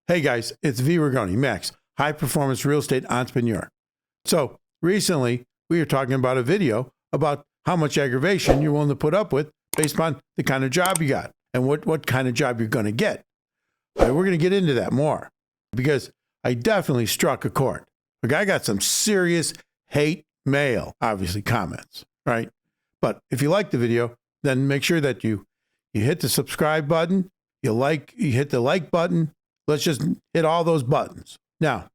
Hey guys, it's V. Rigoni, Max, high performance real estate entrepreneur. So recently we were talking about a video about how much aggravation you're willing to put up with based on the kind of job you got and what kind of job you're going to get. All right, we're going to get into that more because I definitely struck a chord. Like I got some serious hate mail, obviously comments, right? But if you like the video, then make sure that you hit the subscribe button, you hit the like button. Let's just hit all those buttons. Now,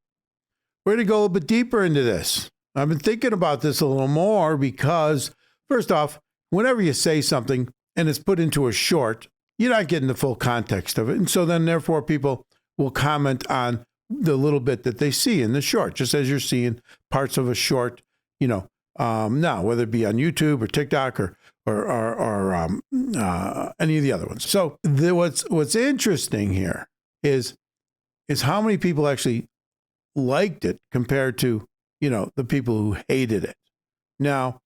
we're going to go a little bit deeper into this. I've been thinking about this a little more because, first off, whenever you say something and it's put into a short, you're not getting the full context of it. And so then, therefore, people will comment on the little bit that they see in the short, just as you're seeing parts of a short, now, whether it be on YouTube or TikTok or any of the other ones. So what's interesting here is how many people actually liked it compared to, the people who hated it. Now,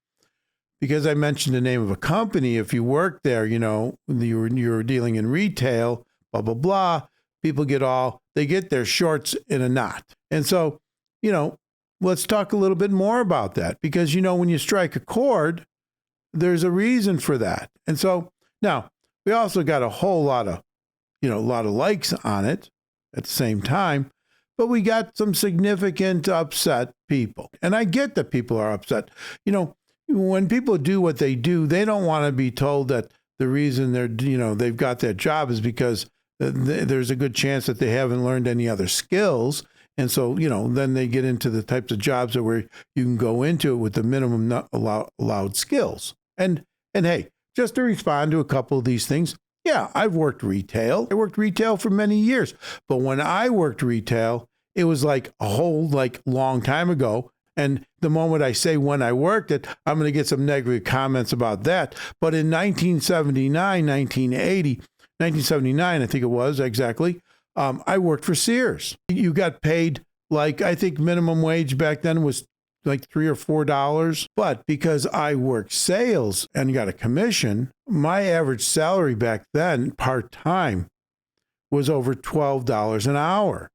because I mentioned the name of a company, if you work there, you're dealing in retail, blah, blah, blah, people they get their shorts in a knot. And so, let's talk a little bit more about that because, when you strike a chord, there's a reason for that. And so now we also got a whole lot of, likes on it at the same time, but we got some significant upset people. And I get that people are upset. When people do what they do, they don't want to be told that the reason they've got that job is because there's a good chance that they haven't learned any other skills. And so, then they get into the types of jobs where you can go into it with the minimum not allowed skills. And hey, just to respond to a couple of these things, yeah, I've worked retail. I worked retail for many years. But when I worked retail, it was like a whole long time ago. And the moment I say when I worked it, I'm going to get some negative comments about that. But in 1979, 1979, I think it was exactly, I worked for Sears. You got paid I think minimum wage back then was like $3 or $4. But because I worked sales and got a commission, my average salary back then, part-time, was over $12 an hour.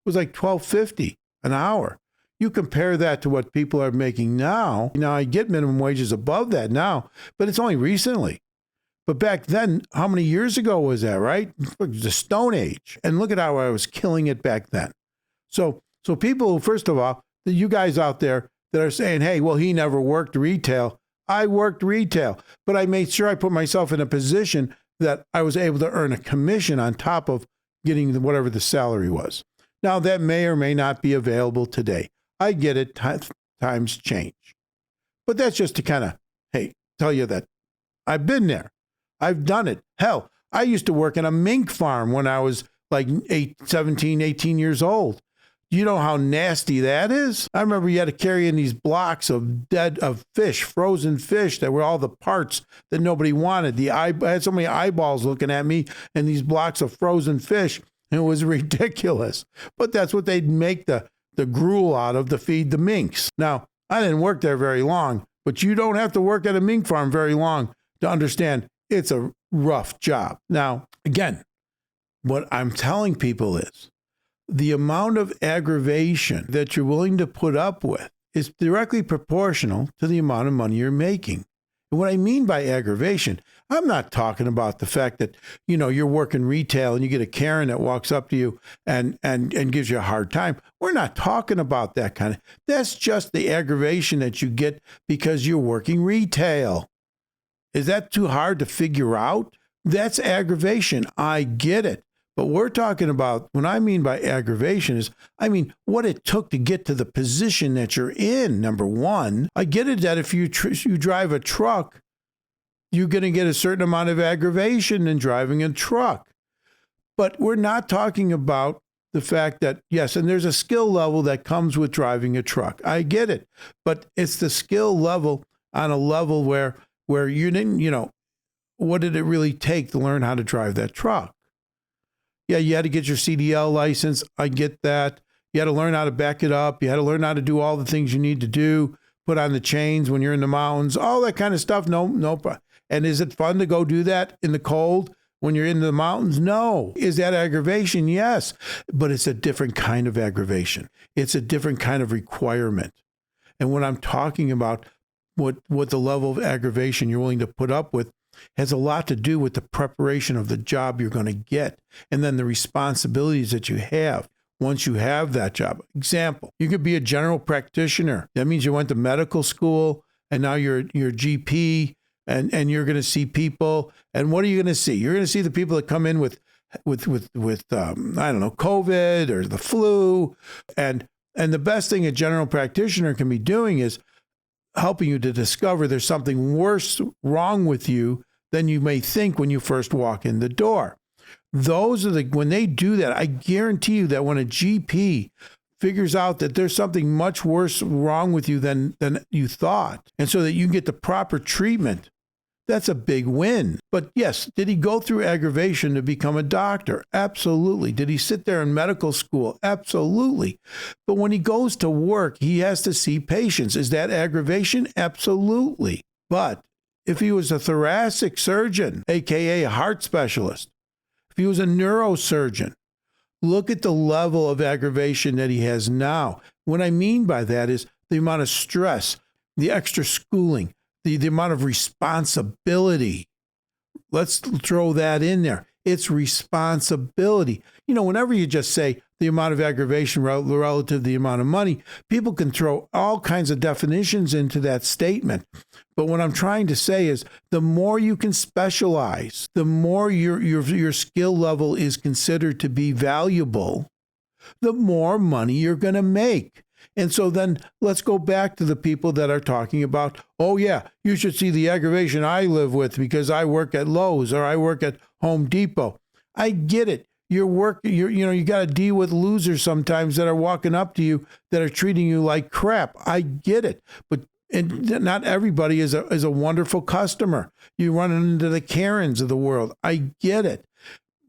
It was like $12.50 an hour. You compare that to what people are making now. Now I get minimum wages above that now, but it's only recently. But back then, how many years ago was that, right? The Stone Age. And look at how I was killing it back then. So people, first of all, you guys out there that are saying, hey, well, he never worked retail. I worked retail, but I made sure I put myself in a position that I was able to earn a commission on top of getting whatever the salary was. Now, that may or may not be available today. I get it. Times change. But that's just to kind of, tell you that I've been there. I've done it. Hell, I used to work in a mink farm when I was 17, 18 years old. You know how nasty that is? I remember you had to carry in these blocks of fish, frozen fish that were all the parts that nobody wanted. I had so many eyeballs looking at me and these blocks of frozen fish. It was ridiculous. But that's what they'd make the gruel out of to feed the minks. Now, I didn't work there very long, but you don't have to work at a mink farm very long to understand it's a rough job. Now, again, what I'm telling people is the amount of aggravation that you're willing to put up with is directly proportional to the amount of money you're making. And what I mean by aggravation, I'm not talking about the fact that, you're working retail and you get a Karen that walks up to you and gives you a hard time. We're not talking about that kind of, that's just the aggravation that you get because you're working retail. Is that too hard to figure out? That's aggravation. I get it. But we're talking about, what I mean by aggravation is, what it took to get to the position that you're in, number one. I get it that if you drive a truck, you're going to get a certain amount of aggravation in driving a truck. But we're not talking about the fact that, yes, and there's a skill level that comes with driving a truck. I get it. But it's the skill level on a level where you didn't, what did it really take to learn how to drive that truck? Yeah, you had to get your CDL license. I get that. You had to learn how to back it up. You had to learn how to do all the things you need to do, put on the chains when you're in the mountains, all that kind of stuff. No. And is it fun to go do that in the cold when you're in the mountains? No. Is that aggravation? Yes. But it's a different kind of aggravation. It's a different kind of requirement. And when I'm talking about what the level of aggravation you're willing to put up with has a lot to do with the preparation of the job you're going to get and then the responsibilities that you have once you have that job. Example, you could be a general practitioner. That means you went to medical school and now you're GP and you're going to see people. And what are you going to see? You're going to see the people that come in with I don't know, COVID or the flu. And the best thing a general practitioner can be doing is helping you to discover there's something worse wrong with you than you may think when you first walk in the door. When they do that, I guarantee you that when a GP figures out that there's something much worse wrong with you than you thought, and so that you can get the proper treatment, that's a big win. But yes, did he go through aggravation to become a doctor? Absolutely. Did he sit there in medical school? Absolutely. But when he goes to work, he has to see patients. Is that aggravation? Absolutely. But if he was a thoracic surgeon, aka a heart specialist, if he was a neurosurgeon, look at the level of aggravation that he has now. What I mean by that is the amount of stress, the extra schooling, the amount of responsibility. Let's throw that in there. It's responsibility. Whenever you just say the amount of aggravation relative to the amount of money, people can throw all kinds of definitions into that statement. But what I'm trying to say is the more you can specialize, the more your skill level is considered to be valuable, the more money you're going to make. And so then let's go back to the people that are talking about, oh yeah, you should see the aggravation I live with because I work at Lowe's or I work at Home Depot. I get it. You got to deal with losers sometimes that are walking up to you that are treating you like crap. I get it. But not everybody is a wonderful customer. You run into the Karens of the world. I get it.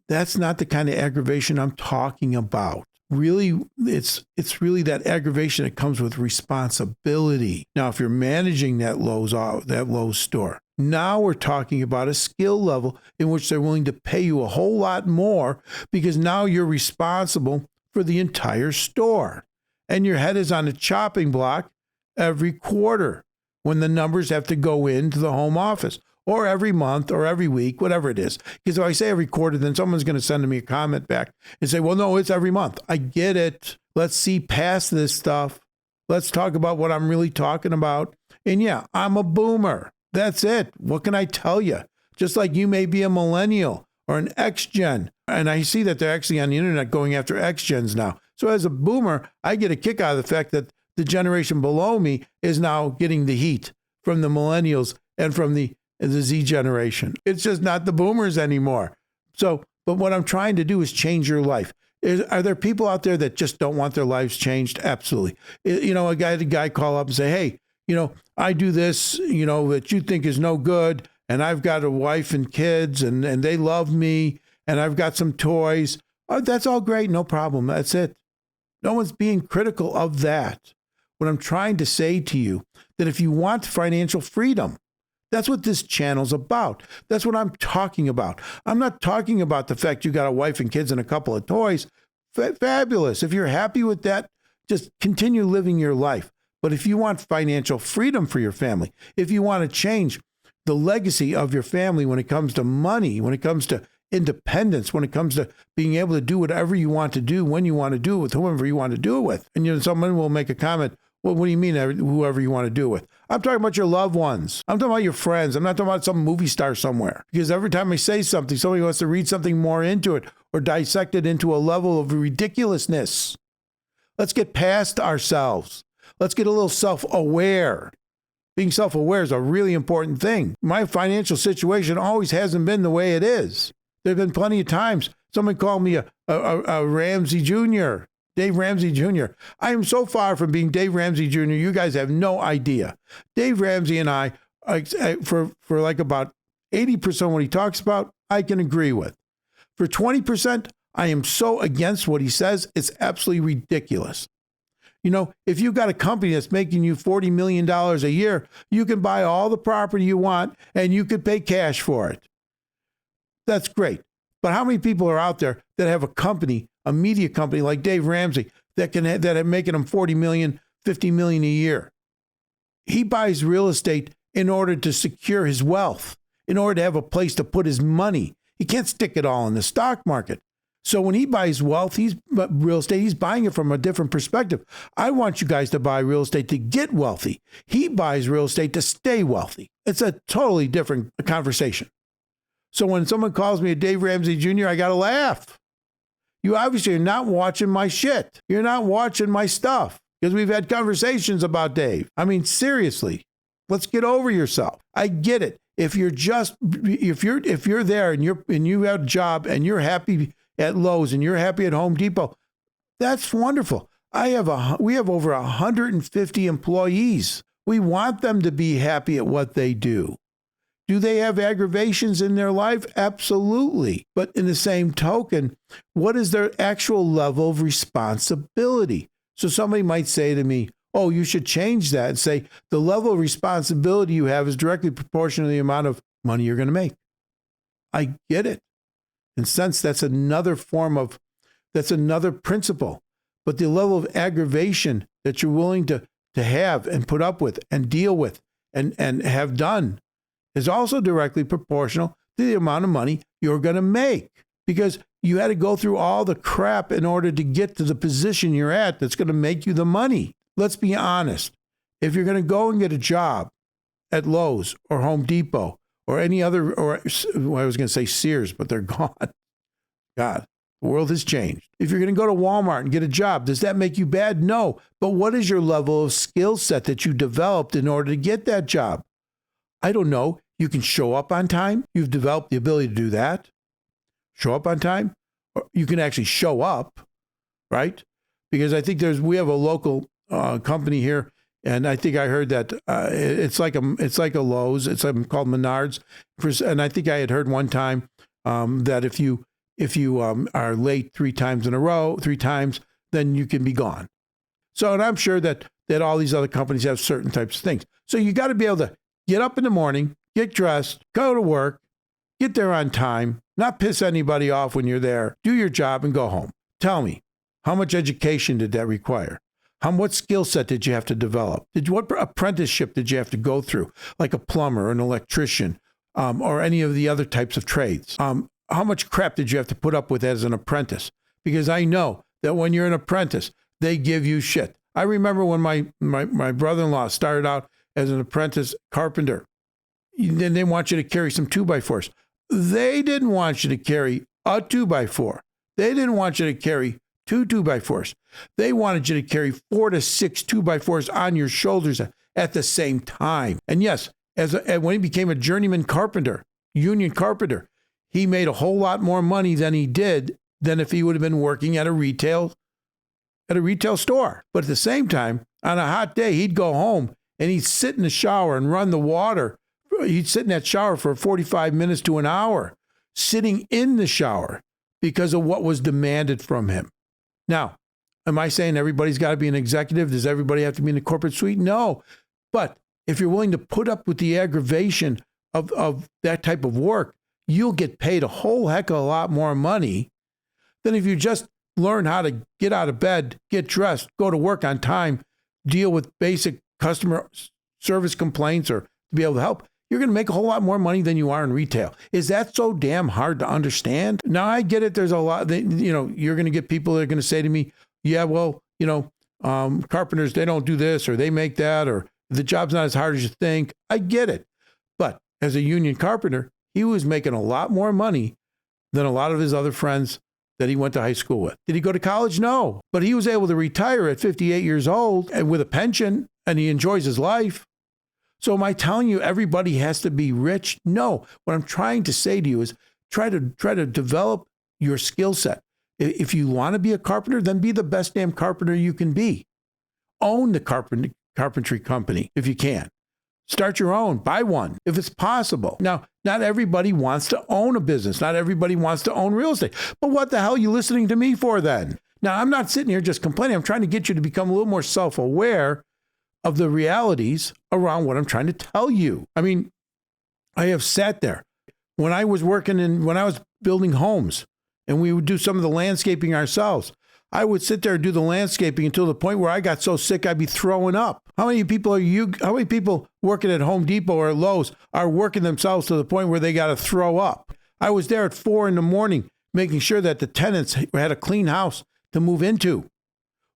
That's not the kind of aggravation I'm talking about. Really, it's really that aggravation that comes with responsibility. Now, if you're managing that Lowe's store, now we're talking about a skill level in which they're willing to pay you a whole lot more because now you're responsible for the entire store. And your head is on the chopping block every quarter when the numbers have to go into the home office, or every month or every week, whatever it is. Because if I say every quarter, then someone's going to send me a comment back and say, well, no, it's every month. I get it. Let's see past this stuff. Let's talk about what I'm really talking about. And yeah, I'm a boomer. That's it. What can I tell you? Just like you may be a millennial or an X-Gen. And I see that they're actually on the internet going after X-Gens now. So as a boomer, I get a kick out of the fact that the generation below me is now getting the heat from the millennials and from the Z generation. It's just not the boomers anymore. So, but what I'm trying to do is change your life. Are there people out there that just don't want their lives changed? Absolutely. A guy call up and say, hey, I do this, that you think is no good. And I've got a wife and kids and they love me and I've got some toys. Oh, that's all great. No problem. That's it. No one's being critical of that. What I'm trying to say to you, that if you want financial freedom, that's what this channel's about. That's what I'm talking about. I'm not talking about the fact you got a wife and kids and a couple of toys. Fabulous. If you're happy with that, just continue living your life. But if you want financial freedom for your family, if you want to change the legacy of your family when it comes to money, when it comes to independence, when it comes to being able to do whatever you want to do, when you want to do it with whoever you want to do it with. And someone will make a comment, well, what do you mean whoever you want to do it with? I'm talking about your loved ones. I'm talking about your friends. I'm not talking about some movie star somewhere. Because every time I say something, somebody wants to read something more into it or dissect it into a level of ridiculousness. Let's get past ourselves. Let's get a little self-aware. Being self-aware is a really important thing. My financial situation always hasn't been the way it is. There have been plenty of times someone called me a Ramsey Jr., Dave Ramsey Jr. I am so far from being Dave Ramsey Jr. You guys have no idea. Dave Ramsey and I, for like about 80% of what he talks about, I can agree with. For 20%, I am so against what he says, it's absolutely ridiculous. If you've got a company that's making you $40 million a year, you can buy all the property you want and you could pay cash for it. That's great. But how many people are out there that have a company, a media company like Dave Ramsey, that are making them 40 million, 50 million a year? He buys real estate in order to secure his wealth, in order to have a place to put his money. He can't stick it all in the stock market. So when he buys real estate, he's buying it from a different perspective. I want you guys to buy real estate to get wealthy. He buys real estate to stay wealthy. It's a totally different conversation. So when someone calls me a Dave Ramsey Jr., I got to laugh. You obviously are not watching my shit. You're not watching my stuff, because we've had conversations about Dave. I mean, seriously, let's get over yourself. I get it. If you're there and you have a job and you're happy at Lowe's and you're happy at Home Depot, that's wonderful. We have over 150 employees. We want them to be happy at what they do. Do they have aggravations in their life? Absolutely. But in the same token, what is their actual level of responsibility? So somebody might say to me, oh, you should change that and say the level of responsibility you have is directly proportional to the amount of money you're going to make. I get it. In a sense, that's another principle. But the level of aggravation that you're willing to have and put up with and deal with and have done is also directly proportional to the amount of money you're going to make. Because you had to go through all the crap in order to get to the position you're at that's going to make you the money. Let's be honest. If you're going to go and get a job at Lowe's or Home Depot or any other, I was going to say Sears, but they're gone. God, the world has changed. If you're going to go to Walmart and get a job, does that make you bad? No. But what is your level of skill set that you developed in order to get that job? I don't know. You can show up on time. You've developed the ability to do that. Show up on time. Or you can actually show up, right? Because I think we have a local company here, and I think I heard that it's like a Lowe's. It's called Menards, and I think I had heard one time that if you are late three times, then you can be gone. So, and I'm sure that all these other companies have certain types of things. So you got to be able to get up in the morning, get dressed, go to work, get there on time, not piss anybody off when you're there, do your job, and go home. Tell me, how much education did that require? What skill set did you have to develop? What apprenticeship did you have to go through, like a plumber or an electrician or any of the other types of trades? How much crap did you have to put up with as an apprentice? Because I know that when you're an apprentice, they give you shit. I remember when my brother-in-law started out as an apprentice carpenter. Then they want you to carry some 2x4s. They didn't want you to carry a 2x4. They didn't want you to carry two 2x4s. They wanted you to carry 4 to 6 2x4s on your shoulders at the same time. And yes, when he became a journeyman carpenter, union carpenter, he made a whole lot more money than if he would have been working at a retail store. But at the same time, on a hot day, he'd go home and he'd sit in the shower and run the water. He'd sit in that shower for 45 minutes to an hour, sitting in the shower because of what was demanded from him. Now, am I saying everybody's got to be an executive? Does everybody have to be in the corporate suite? No. But if you're willing to put up with the aggravation of that type of work, you'll get paid a whole heck of a lot more money than if you just learn how to get out of bed, get dressed, go to work on time, deal with basic customer service complaints or to be able to help. You're going to make a whole lot more money than you are in retail. Is that so damn hard to understand? Now, I get it. There's a lot that, you're going to get people that are going to say to me, yeah, well, carpenters, they don't do this or they make that or the job's not as hard as you think. I get it. But as a union carpenter, he was making a lot more money than a lot of his other friends that he went to high school with. Did he go to college? No. But he was able to retire at 58 years old and with a pension, and he enjoys his life. So am I telling you everybody has to be rich? No. What I'm trying to say to you is try to develop your skill set. If you want to be a carpenter, then be the best damn carpenter you can be. Own the carpentry company if you can. Start your own. Buy one if it's possible. Now, not everybody wants to own a business. Not everybody wants to own real estate. But what the hell are you listening to me for then? Now, I'm not sitting here just complaining. I'm trying to get you to become a little more self-aware of the realities around what I'm trying to tell you. I mean, I have sat there when I was building homes, and we would do some of the landscaping ourselves. I would sit there and do the landscaping until the point where I got so sick I'd be throwing up. How many people working at Home Depot or Lowe's are working themselves to the point where they got to throw up? I was there at 4 a.m. making sure that the tenants had a clean house to move into.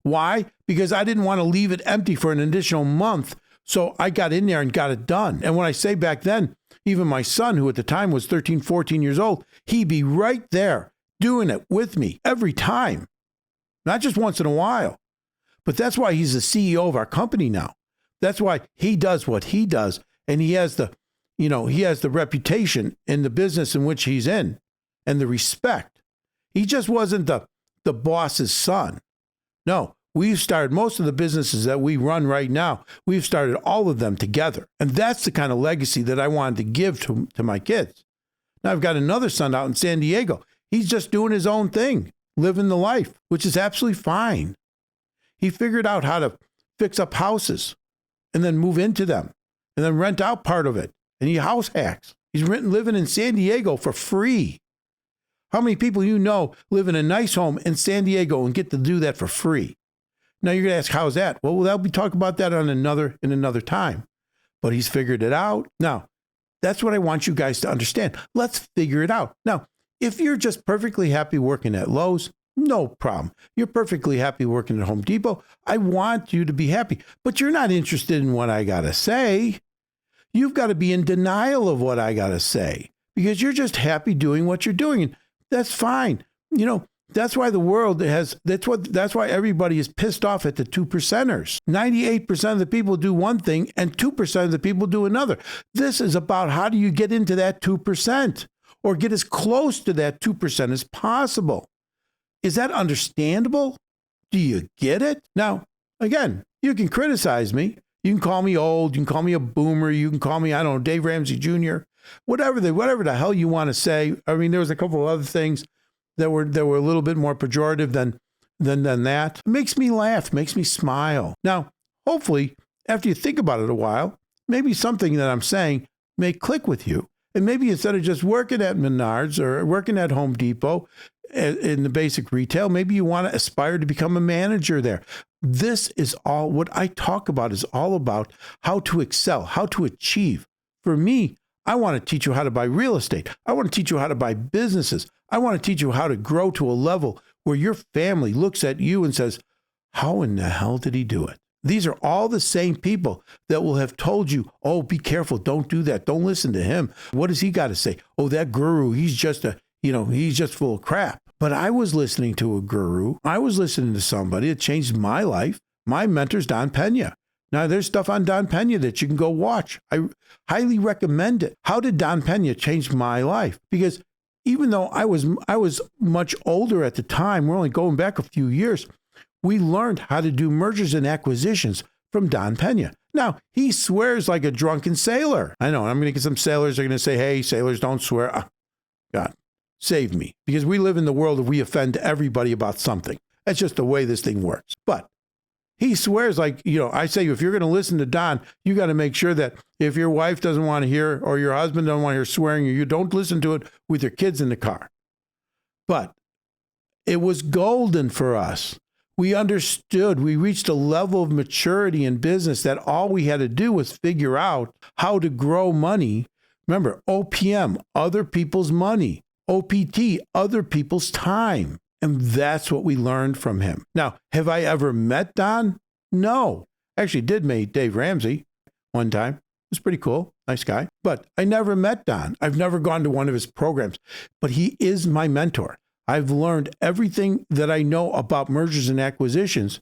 Why? Because I didn't want to leave it empty for an additional month. So I got in there and got it done. And when I say back then, even my son, who at the time was 13, 14 years old, he'd be right there doing it with me every time. Not just once in a while. But that's why he's the CEO of our company now. That's why he does what he does. And he has the reputation in the business in which he's in and the respect. He just wasn't the boss's son. No, we've started most of the businesses that we run right now. We've started all of them together. And that's the kind of legacy that I wanted to give to my kids. Now I've got another son out in San Diego. He's just doing his own thing, living the life, which is absolutely fine. He figured out how to fix up houses and then move into them and then rent out part of it. And he house hacks. He's living in San Diego for free. How many people you know live in a nice home in San Diego and get to do that for free? Now you're going to ask, how's that? Well, we'll be talking about that in another time. But he's figured it out. Now, that's what I want you guys to understand. Let's figure it out. Now, if you're just perfectly happy working at Lowe's, no problem. You're perfectly happy working at Home Depot. I want you to be happy. But you're not interested in what I got to say. You've got to be in denial of what I got to say because you're just happy doing what you're doing. And that's fine. You know, that's why the world that's why everybody is pissed off at the 2%ers. 98% of the people do one thing and 2% of the people do another. This is about how do you get into that 2% or get as close to that 2% as possible. Is that understandable? Do you get it? Now, again, you can criticize me. You can call me old. You can call me a boomer. You can call me, I don't know, Dave Ramsey Jr. Whatever the hell you want to say. I mean, there was a couple of other things that were a little bit more pejorative than that. It makes me laugh, makes me smile. Now, hopefully, after you think about it a while, maybe something that I'm saying may click with you. And maybe instead of just working at Menards or working at Home Depot in the basic retail, maybe you want to aspire to become a manager there. This is all what I talk about is all about how to excel, how to achieve. For me, I want to teach you how to buy real estate. I want to teach you how to buy businesses. I want to teach you how to grow to a level where your family looks at you and says, how in the hell did he do it? These are all the same people that will have told you, oh, be careful. Don't do that. Don't listen to him. What does he got to say? Oh, that guru, he's just full of crap. But I was listening to a guru. I was listening to somebody that changed my life. My mentor's Don Pena. Now, there's stuff on Don Pena that you can go watch. I highly recommend it. How did Don Pena change my life? Because even though I was much older at the time, we're only going back a few years, we learned how to do mergers and acquisitions from Don Pena. Now, he swears like a drunken sailor. I know, I'm going to get some sailors that are going to say, hey, sailors don't swear. God, save me. Because we live in the world where we offend everybody about something. That's just the way this thing works. But he swears like, I say, if you're going to listen to Don, you got to make sure that if your wife doesn't want to hear or your husband doesn't want to hear swearing, you don't listen to it with your kids in the car. But it was golden for us. We understood. We reached a level of maturity in business that all we had to do was figure out how to grow money. Remember, OPM, other people's money. OPT, other people's time. And that's what we learned from him. Now, have I ever met Don? No. Actually did meet Dave Ramsey one time. It was pretty cool. Nice guy. But I never met Don. I've never gone to one of his programs. But he is my mentor. I've learned everything that I know about mergers and acquisitions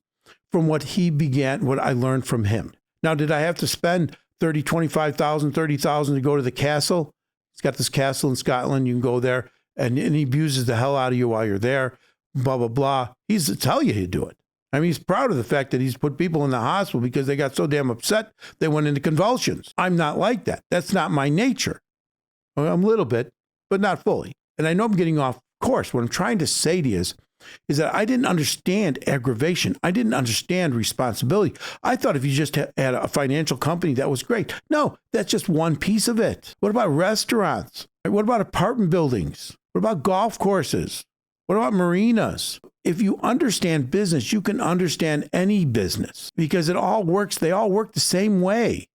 from what I learned from him. Now, did I have to spend $30,000, $25,000, $30,000 to go to the castle? He's got this castle in Scotland. You can go there and he abuses the hell out of you while you're there. Blah, blah, blah. He's to tell you he'd do it. I mean, he's proud of the fact that he's put people in the hospital because they got so damn upset they went into convulsions. I'm not like that. That's not my nature. I'm a little bit, but not fully. And I know I'm getting off course. What I'm trying to say to you is is that I didn't understand aggravation. I didn't understand responsibility. I thought if you just had a financial company, that was great. No, that's just one piece of it. What about restaurants? What about apartment buildings? What about golf courses? What about marinas? If you understand business, you can understand any business because it all works. They all work the same way.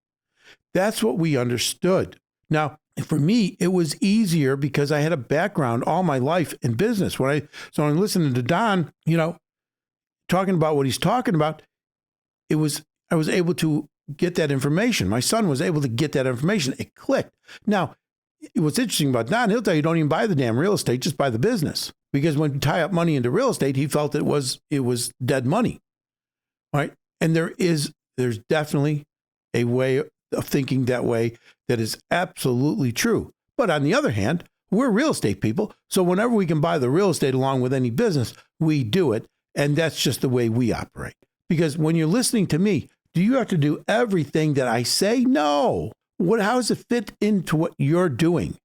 That's what we understood. Now, for me, it was easier because I had a background all my life in business. So when I'm listening to Don, talking about what he's talking about, I was able to get that information. My son was able to get that information. It clicked. Now, what's interesting about Don, he'll tell you don't even buy the damn real estate, just buy the business. Because when you tie up money into real estate, he felt it was dead money. All right. And there's definitely a way of thinking that way that is absolutely true. But on the other hand, we're real estate people. So whenever we can buy the real estate along with any business, we do it. And that's just the way we operate. Because when you're listening to me, do you have to do everything that I say? No. How does it fit into what you're doing?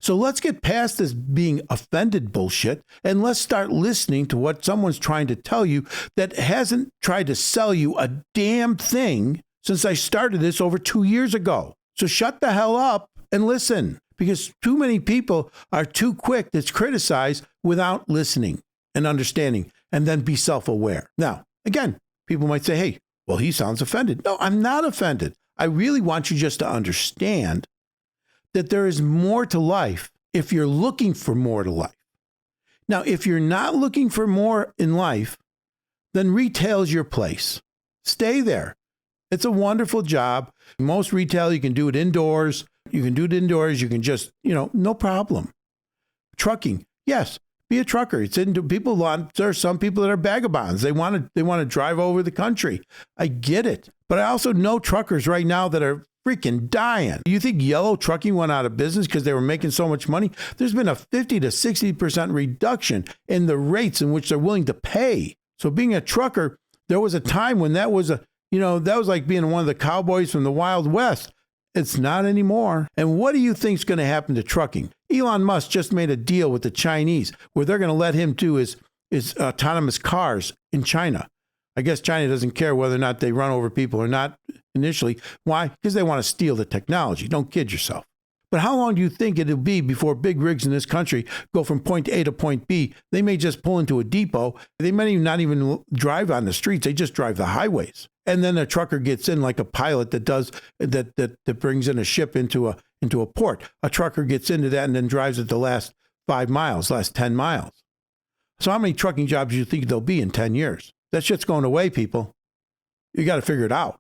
So let's get past this being offended bullshit and let's start listening to what someone's trying to tell you that hasn't tried to sell you a damn thing since I started this over 2 years ago. So shut the hell up and listen, because too many people are too quick to criticize without listening and understanding and then be self-aware. Now, again, people might say, hey, well, he sounds offended. No, I'm not offended. I really want you just to understand that there is more to life if you're looking for more to life. Now, if you're not looking for more in life, then retail's your place. Stay there. It's a wonderful job. Most retail, you can do it indoors. You can just, no problem. Trucking, yes, be a trucker. There are some people that are vagabonds. They want to drive over the country. I get it. But I also know truckers right now that are freaking dying. You think yellow trucking went out of business because they were making so much money? There's been a 50 to 60% reduction in the rates in which they're willing to pay. So being a trucker, there was a time when that was like being one of the cowboys from the Wild West. It's not anymore. And what do you think is going to happen to trucking? Elon Musk just made a deal with the Chinese where they're going to let him do his autonomous cars in China. I guess China doesn't care whether or not they run over people or not initially. Why? Because they want to steal the technology. Don't kid yourself. But how long do you think it'll be before big rigs in this country go from point A to point B? They may just pull into a depot. They may not even drive on the streets. They just drive the highways. And then a trucker gets in like a pilot that brings in a ship into a port. A trucker gets into that and then drives it the last 5 miles, last 10 miles. So how many trucking jobs do you think there'll be in 10 years? That shit's going away, people. You got to figure it out.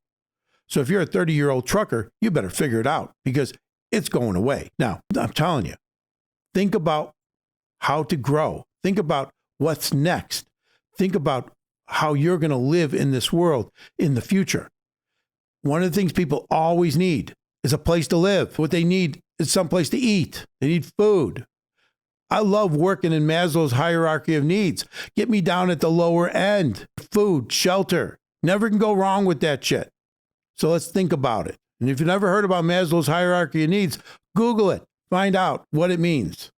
So if you're a 30-year-old trucker, you better figure it out because it's going away. Now, I'm telling you, think about how to grow. Think about what's next. Think about how you're going to live in this world in the future. One of the things people always need is a place to live. What they need is someplace to eat. They need food. I love working in Maslow's hierarchy of needs. Get me down at the lower end. Food, shelter. Never can go wrong with that shit. So let's think about it. And if you've never heard about Maslow's hierarchy of needs, Google it. Find out what it means.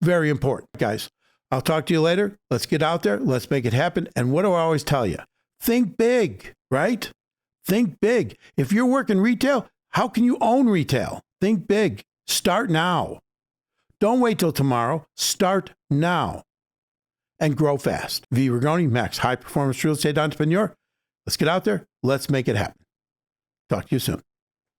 Very important, guys. I'll talk to you later. Let's get out there. Let's make it happen. And what do I always tell you? Think big, right? Think big. If you're working retail, how can you own retail? Think big. Start now. Don't wait till tomorrow. Start now. And grow fast. V. Rigoni, Max High Performance Real Estate Entrepreneur. Let's get out there. Let's make it happen. Talk to you soon.